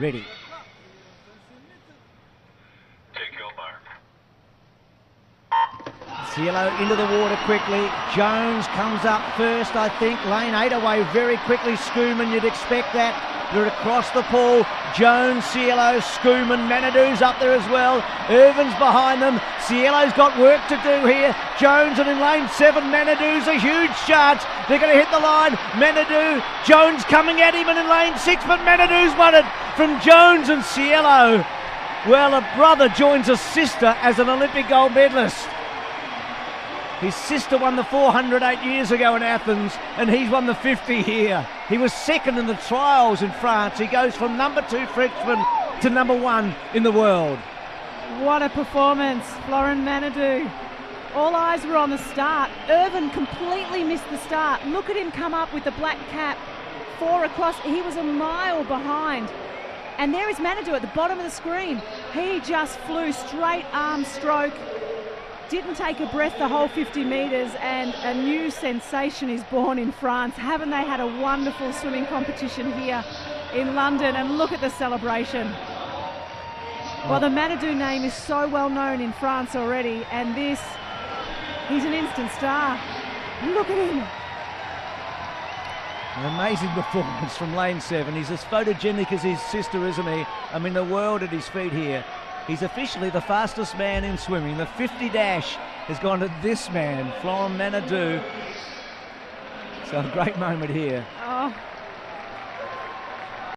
ready. Take your mark. Cielo into the water quickly. Jones comes up first, I think. Lane 8 away very quickly. Schoeman, you'd expect that. They're across the pool. Jones, Cielo, Schoeman, Manidu's up there as well. Irvin's behind them. Cielo's got work to do here. Jones, and in lane 7, Manidu's a huge chance. They're going to hit the line. Manidu, Jones coming at him, and in lane 6, but Manidu's won it from Jones and Cielo. Well, a brother joins a sister as an Olympic gold medalist. His sister won the 400 8 years ago in Athens, and he's won the 50 here. He was second in the trials in France. He goes from number 2 Frenchman to number 1 in the world. What a performance, Florent Manidu. All eyes were on the start. Irvin completely missed the start. Look at him come up with the black cap, 4 across. He was a mile behind. And there is Manidu at the bottom of the screen. He just flew straight arm stroke. Didn't take a breath the whole 50 metres, and a new sensation is born in France. Haven't they had a wonderful swimming competition here in London? And look at the celebration. Well, the Manidu name is so well known in France already, and this, he's an instant star. Look at him. An amazing performance from lane 7. He's as photogenic as his sister, isn't he? I mean, the world at his feet here. He's officially the fastest man in swimming. The 50 dash has gone to this man, Florent Manidu. So a great moment here. Oh,